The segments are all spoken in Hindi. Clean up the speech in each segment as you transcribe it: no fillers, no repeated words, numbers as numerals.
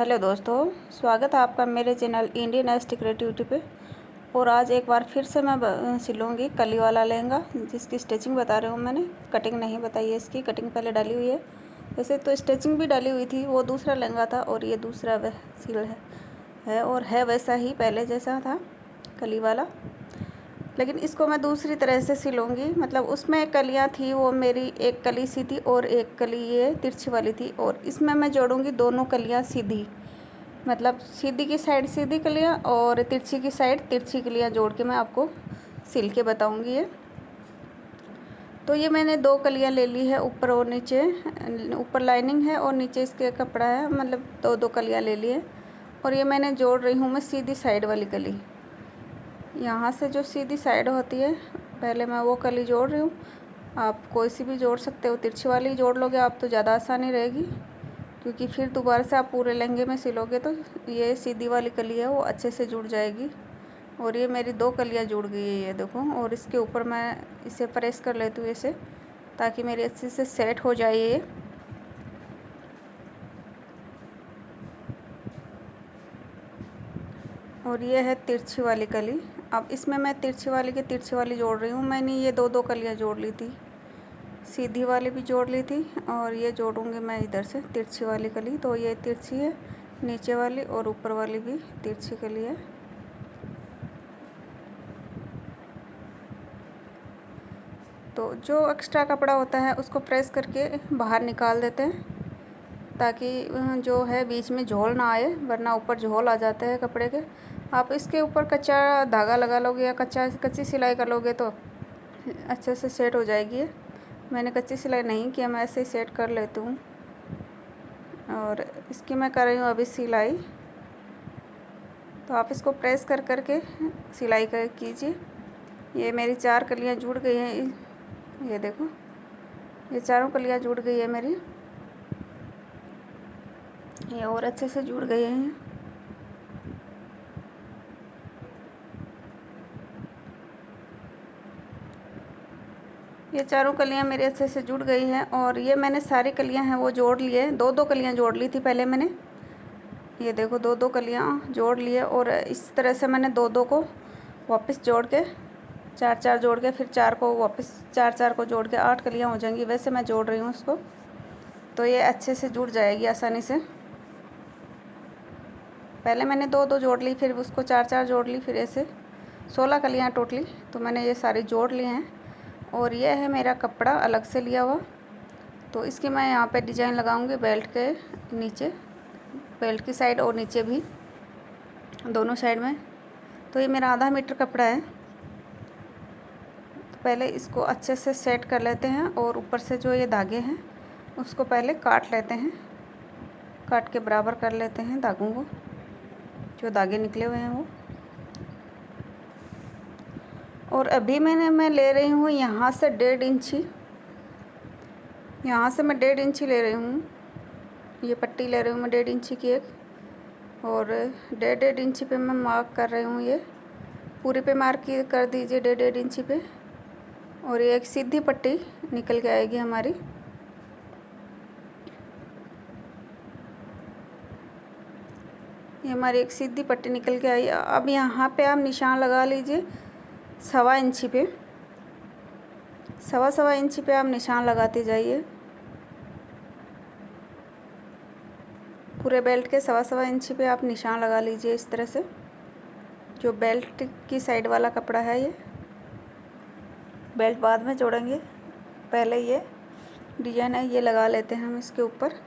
हेलो दोस्तों, स्वागत है आपका मेरे चैनल इंडियन एस्टी क्रिएटिविटी पे। और आज एक बार फिर से मैं सिलूँगी कली वाला लहंगा, जिसकी स्टिचिंग बता रही हूँ मैंने। कटिंग नहीं बताई है, इसकी कटिंग पहले डाली हुई है। वैसे तो स्टिचिंग भी डाली हुई थी, वो दूसरा लहंगा था और ये दूसरा सिल है और है वैसा ही पहले जैसा था कली वाला, लेकिन इसको मैं दूसरी तरह से सिलूँगी। मतलब उसमें कलियाँ थी, वो मेरी एक कली सी थी और एक कली ये तिरछी वाली थी, और इसमें मैं जोड़ूँगी दोनों कलियाँ सीधी। मतलब सीधी की साइड सीधी कलियाँ और तिरछी की साइड तिरछी कलियाँ जोड़ के मैं आपको सिल के बताऊँगी ये। तो ये मैंने दो कलियाँ ले ली है, ऊपर और नीचे। ऊपर लाइनिंग है और नीचे इसके कपड़ा है, मतलब दो दो कलियाँ ले ली है। और ये मैंने जोड़ रही हूँ मैं सीधी साइड वाली कली। यहाँ से जो सीधी साइड होती है, पहले मैं वो कली जोड़ रही हूँ। आप कोई सी भी जोड़ सकते हो, तिरछी वाली जोड़ लोगे आप तो ज़्यादा आसानी रहेगी, क्योंकि फिर दोबारा से आप पूरे लहंगे में सिलोगे तो ये सीधी वाली कली है वो अच्छे से जुड़ जाएगी। और ये मेरी दो कलियाँ जुड़ गई है, ये देखो। और इसके ऊपर मैं इसे प्रेस कर लेती हूँ इसे, ताकि मेरी अच्छे से सेट हो जाए ये। और ये है तिरछी वाली कली। अब इसमें मैं तिरछी वाली की तिरछी वाली जोड़ रही हूँ। मैंने ये दो दो कलियाँ जोड़ ली थी, सीधी वाली भी जोड़ ली थी, और ये जोड़ूंगी मैं इधर से तिरछी वाली कली। तो ये तिरछी है नीचे वाली, और ऊपर वाली भी तिरछी कली है। तो जो एक्स्ट्रा कपड़ा होता है उसको प्रेस करके बाहर निकाल देते हैं, ताकि जो है बीच में झोल ना आए, वरना ऊपर झोल आ जाते हैं कपड़े के। आप इसके ऊपर कच्चा धागा लगा लोगे या कच्ची सिलाई कर लोगे तो अच्छे से सेट हो जाएगी। मैंने कच्ची सिलाई नहीं किया, मैं ऐसे ही सेट कर लेती हूँ। और इसकी मैं कर रही हूँ अभी सिलाई। तो आप इसको प्रेस कर करके सिलाई कर कीजिए। ये मेरी चार कलियाँ जुड़ गई हैं, ये देखो, ये चारों कलियाँ जुड़ गई है मेरी, ये और अच्छे से जुड़ गए हैं। ये चारों कलियाँ मेरी अच्छे से जुड़ गई हैं। और ये मैंने सारी कलियाँ हैं वो जोड़ लिए, दो दो कलियाँ जोड़ ली थी पहले मैंने, ये देखो दो दो कलियाँ जोड़ लिए। और इस तरह से मैंने दो दो को वापस जोड़ के चार चार जोड़ के फिर चार को वापस चार चार को जोड़ के 8 कलियाँ हो जाएंगी। वैसे मैं जोड़ रही हूँ उसको, तो ये अच्छे से जुड़ जाएगी आसानी से। पहले मैंने दो दो जोड़ ली, फिर उसको चार चार जोड़ ली, फिर ऐसे 16 कलियाँ टोटली तो मैंने ये सारी जोड़ ली हैं। और ये है मेरा कपड़ा अलग से लिया हुआ। तो इसकी मैं यहाँ पे डिज़ाइन लगाऊंगी बेल्ट के नीचे, बेल्ट की साइड और नीचे भी, दोनों साइड में। तो ये मेरा आधा मीटर कपड़ा है। तो पहले इसको अच्छे से सेट कर लेते हैं, और ऊपर से जो ये धागे हैं उसको पहले काट लेते हैं, काट के बराबर कर लेते हैं धागों को, जो धागे निकले हुए हैं वो। और अभी मैं ले रही हूँ यहाँ से 1.5 इंची, यहाँ से मैं 1.5 इंची ले रही हूँ। ये पट्टी ले रही हूँ मैं 1.5 इंची की एक, और 1.5 इंची पे मैं मार्क कर रही हूँ। ये पूरे पे मार्क कर दीजिए 1.5 इंची पे। और ये एक सीधी पट्टी निकल के आएगी हमारी। ये हमारी एक सीधी पट्टी निकल के आई। अब यहाँ पे आप निशान लगा लीजिए 1.25 इंची पे, 1.25 इंची पे आप निशान लगाते जाइए। पूरे बेल्ट के 1.25 इंची पे आप निशान लगा लीजिए इस तरह से। जो बेल्ट की साइड वाला कपड़ा है, ये बेल्ट बाद में जोड़ेंगे, पहले ये डिजाइन है ये लगा लेते हैं हम इसके ऊपर।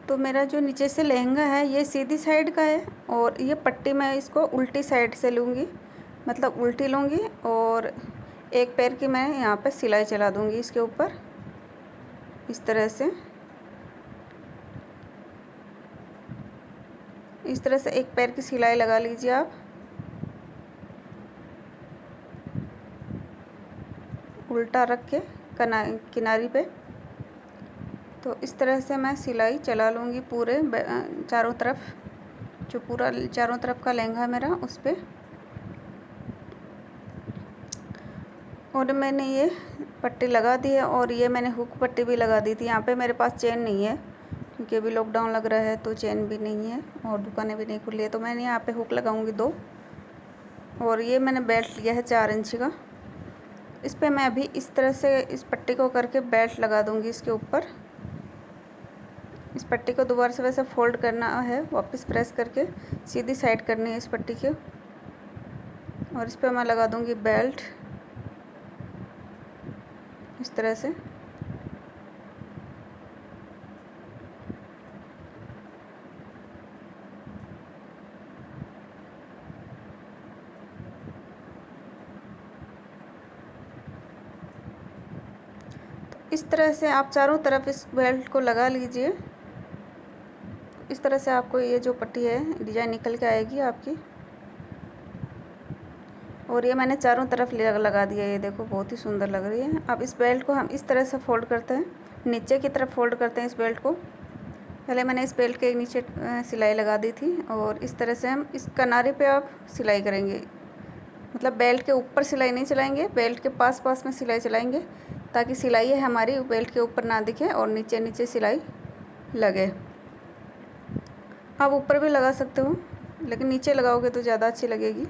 तो मेरा जो नीचे से लहंगा है ये सीधी साइड का है, और ये पट्टी मैं इसको उल्टी साइड से लूँगी, मतलब उल्टी लूँगी, और एक पैर की मैं यहाँ पे सिलाई चला दूँगी इसके ऊपर इस तरह से। इस तरह से एक पैर की सिलाई लगा लीजिए आप, उल्टा रख के किनारी पे। तो इस तरह से मैं सिलाई चला लूँगी पूरे चारों तरफ, जो पूरा चारों तरफ का लहंगा है मेरा उस पर। और मैंने ये पट्टी लगा दी है, और ये मैंने हुक पट्टी भी लगा दी थी। यहाँ पे मेरे पास चेन नहीं है, क्योंकि अभी लॉकडाउन लग रहा है तो चेन भी नहीं है और दुकानें भी नहीं खुली है। तो मैंने यहाँ पे हुक लगाऊंगी 2, और ये मैंने बेल्ट लिया है 4 इंच का। इस पे मैं अभी इस तरह से इस पट्टी को करके बेल्ट लगा दूंगी इसके ऊपर। इस पट्टी को दोबारा से वैसे फोल्ड करना है, वापस प्रेस करके सीधी साइड करनी है इस पट्टी के, और इस पे मैं लगा दूंगी बेल्ट इस तरह से। इस तरह से आप चारों तरफ इस बेल्ट को लगा लीजिए। इस तरह से आपको ये जो पट्टी है डिजाइन निकल के आएगी आपकी। और ये मैंने चारों तरफ लगा दिया, ये देखो बहुत ही सुंदर लग रही है। अब इस बेल्ट को हम इस तरह से फोल्ड करते हैं, नीचे की तरफ फोल्ड करते हैं इस बेल्ट को। पहले मैंने इस बेल्ट के नीचे सिलाई लगा दी थी, और इस तरह से हम इस किनारे पे आप सिलाई करेंगे। मतलब बेल्ट के ऊपर सिलाई नहीं चलाएंगे, बेल्ट के पास पास में सिलाई चलाएंगे, ताकि सिलाई है हमारी बेल्ट के ऊपर ना दिखे और नीचे नीचे सिलाई लगे। आप ऊपर भी लगा सकते हो, लेकिन नीचे लगाओगे तो ज़्यादा अच्छी लगेगी।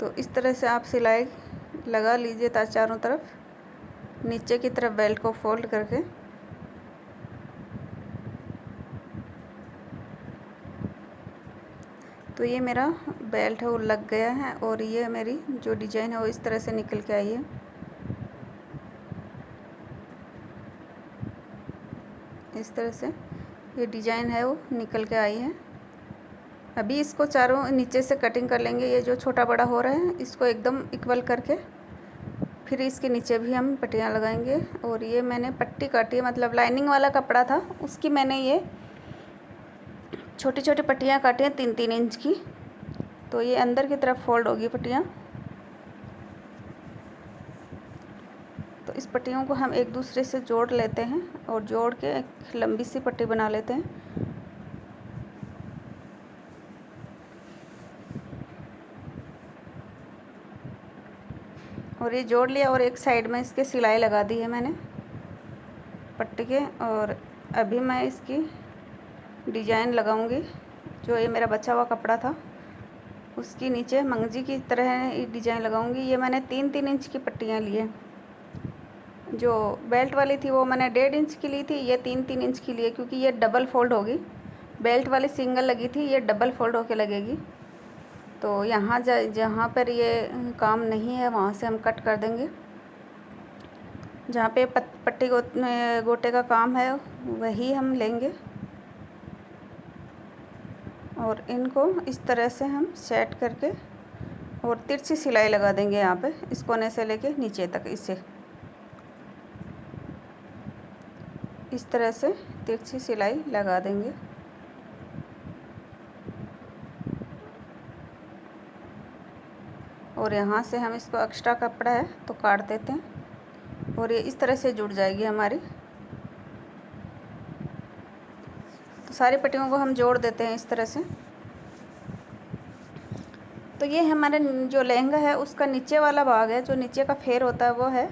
तो इस तरह से आप सिलाई लगा लीजिए चारों तरफ, नीचे की तरफ बेल्ट को फोल्ड करके। तो ये मेरा बेल्ट है वो लग गया है, और ये मेरी जो डिज़ाइन है वो इस तरह से निकल के आई है। इस तरह से ये डिज़ाइन है वो निकल के आई है। अभी इसको चारों नीचे से कटिंग कर लेंगे। ये जो छोटा बड़ा हो रहा है इसको एकदम इक्वल करके फिर इसके नीचे भी हम पट्टियाँ लगाएंगे। और ये मैंने पट्टी काटी है, मतलब लाइनिंग वाला कपड़ा था उसकी मैंने ये छोटी छोटी पट्टियाँ काटी हैं 3-3 इंच की। तो ये अंदर की तरफ फोल्ड होगी पट्टियाँ। तो इस पट्टियों को हम एक दूसरे से जोड़ लेते हैं और जोड़ के एक लंबी सी पट्टी बना लेते हैं। और ये जोड़ लिया, और एक साइड में इसके सिलाई लगा दी है मैंने पट्टी के। और अभी मैं इसकी डिजाइन लगाऊंगी। जो ये मेरा बचा हुआ कपड़ा था उसकी नीचे मंगजी की तरह डिजाइन लगाऊंगी। ये मैंने 3-3 इंच की पट्टियाँ ली है। जो बेल्ट वाली थी वो मैंने 1.5 इंच की ली थी, ये 3-3 इंच की ली है, क्योंकि ये डबल फोल्ड होगी। बेल्ट वाली सिंगल लगी थी, ये डबल फोल्ड होके लगेगी। तो यहाँ जहाँ पर ये काम नहीं है वहाँ से हम कट कर देंगे। जहाँ पे पट्टी गोटे का काम है वही हम लेंगे, और इनको इस तरह से हम सेट करके और तिरछी सिलाई लगा देंगे यहाँ पे, इस कोने से लेके नीचे तक। इसे इस तरह से तिरछी सिलाई लगा देंगे। और यहाँ से हम इसको एक्स्ट्रा कपड़ा है तो काट देते हैं, और ये इस तरह से जुड़ जाएगी हमारी। तो सारी पट्टियों को हम जोड़ देते हैं इस तरह से। तो ये हमारे जो लहंगा है उसका नीचे वाला भाग है, जो नीचे का फेर होता है वो है।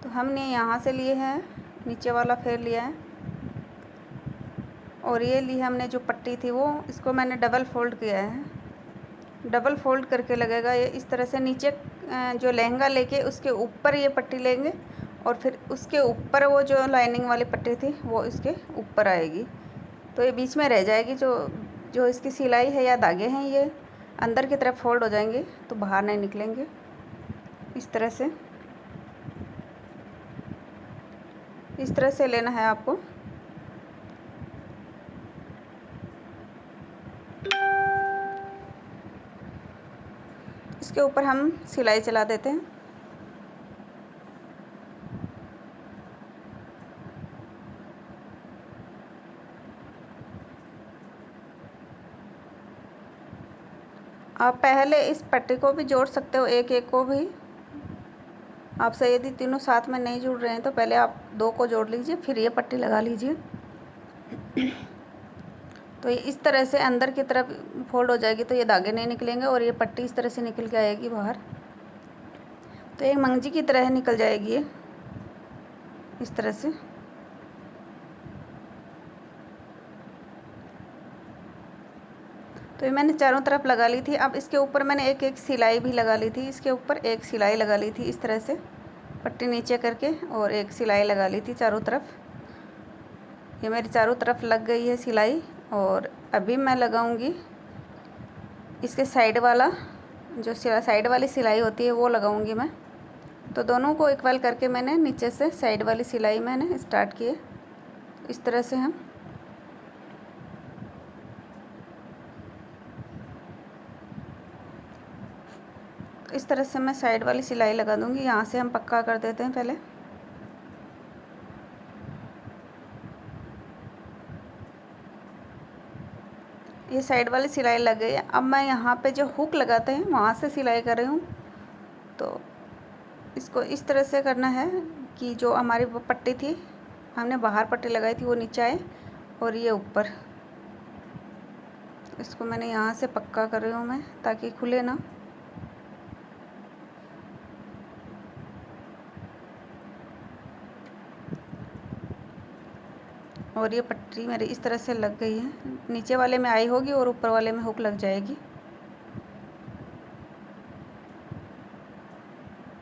तो हमने यहाँ से लिए हैं, नीचे वाला फेर लिया है, और ये ली हमने जो पट्टी थी वो, इसको मैंने डबल फोल्ड किया है। डबल फोल्ड करके लगेगा ये इस तरह से। नीचे जो लहंगा लेके उसके ऊपर ये पट्टी लेंगे, और फिर उसके ऊपर वो जो लाइनिंग वाली पट्टी थी वो इसके ऊपर आएगी। तो ये बीच में रह जाएगी। जो इसकी सिलाई है या धागे हैं ये अंदर की तरफ फोल्ड हो जाएंगे, तो बाहर नहीं निकलेंगे। इस तरह से लेना है आपको। इसके ऊपर हम सिलाई चला देते हैं। आप पहले इस पट्टी को भी जोड़ सकते हो, एक एक को भी। आपसे यदि तीनों साथ में नहीं जुड़ रहे हैं तो पहले आप 2 को जोड़ लीजिए, फिर ये पट्टी लगा लीजिए। तो ये इस तरह से अंदर की तरफ फोल्ड हो जाएगी, तो ये धागे नहीं निकलेंगे, और ये पट्टी इस तरह से निकल के आएगी बाहर। तो एक मंगजी की तरह निकल जाएगी ये इस तरह से। तो ये मैंने चारों तरफ लगा ली थी। अब इसके ऊपर मैंने एक एक सिलाई भी लगा ली थी, इसके ऊपर एक सिलाई लगा ली थी इस तरह से पट्टी नीचे करके, और एक सिलाई लगा ली थी चारों तरफ। ये मेरी चारों तरफ लग गई है सिलाई। और अभी मैं लगाऊंगी इसके साइड वाला, जो साइड वाली सिलाई होती है वो लगाऊंगी मैं। तो दोनों को इक्वल करके मैंने नीचे से साइड वाली सिलाई मैंने स्टार्ट की है। इस तरह से हम इस तरह से मैं साइड वाली सिलाई लगा दूंगी। यहाँ से हम पक्का कर देते हैं पहले। ये साइड वाली सिलाई लग गई है। अब मैं यहाँ पे जो हुक लगाते हैं वहाँ से सिलाई कर रही हूँ। तो इसको इस तरह से करना है कि जो हमारी वो पट्टी थी, हमने बाहर पट्टी लगाई थी, वो नीचे आए और ये ऊपर। इसको मैंने यहाँ से पक्का कर रही हूँ मैं, ताकि खुले ना। और ये पट्टी मेरी इस तरह से लग गई है, नीचे वाले में आई होगी और ऊपर वाले में हुक लग जाएगी।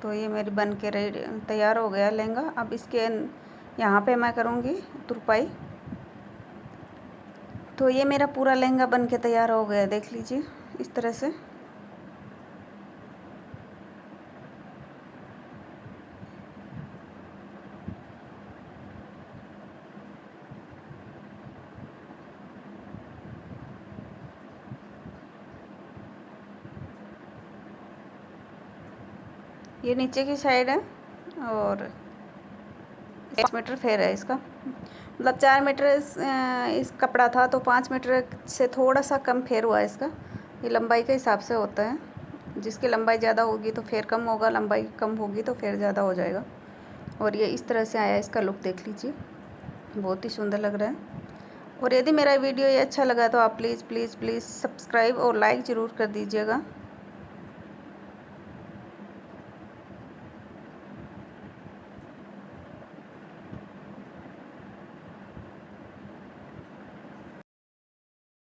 तो ये मेरी बन के रेडी तैयार हो गया लहंगा। अब इसके यहाँ पे मैं करूँगी तुरपाई। तो ये मेरा पूरा लहंगा बन के तैयार हो गया, देख लीजिए इस तरह से। ये नीचे की साइड है और 5 मीटर फेर है इसका, मतलब 4 मीटर इस कपड़ा था, तो 5 मीटर से थोड़ा सा कम फेर हुआ है इसका। ये लंबाई के हिसाब से होता है, जिसकी लंबाई ज़्यादा होगी तो फेर कम होगा, लंबाई कम होगी तो फेर ज़्यादा हो जाएगा। और ये इस तरह से आया इसका लुक, देख लीजिए बहुत ही सुंदर लग रहा है। और यदि मेरा वीडियो ये अच्छा लगा तो आप प्लीज़ प्लीज़ प्लीज़ सब्सक्राइब और लाइक ज़रूर कर दीजिएगा।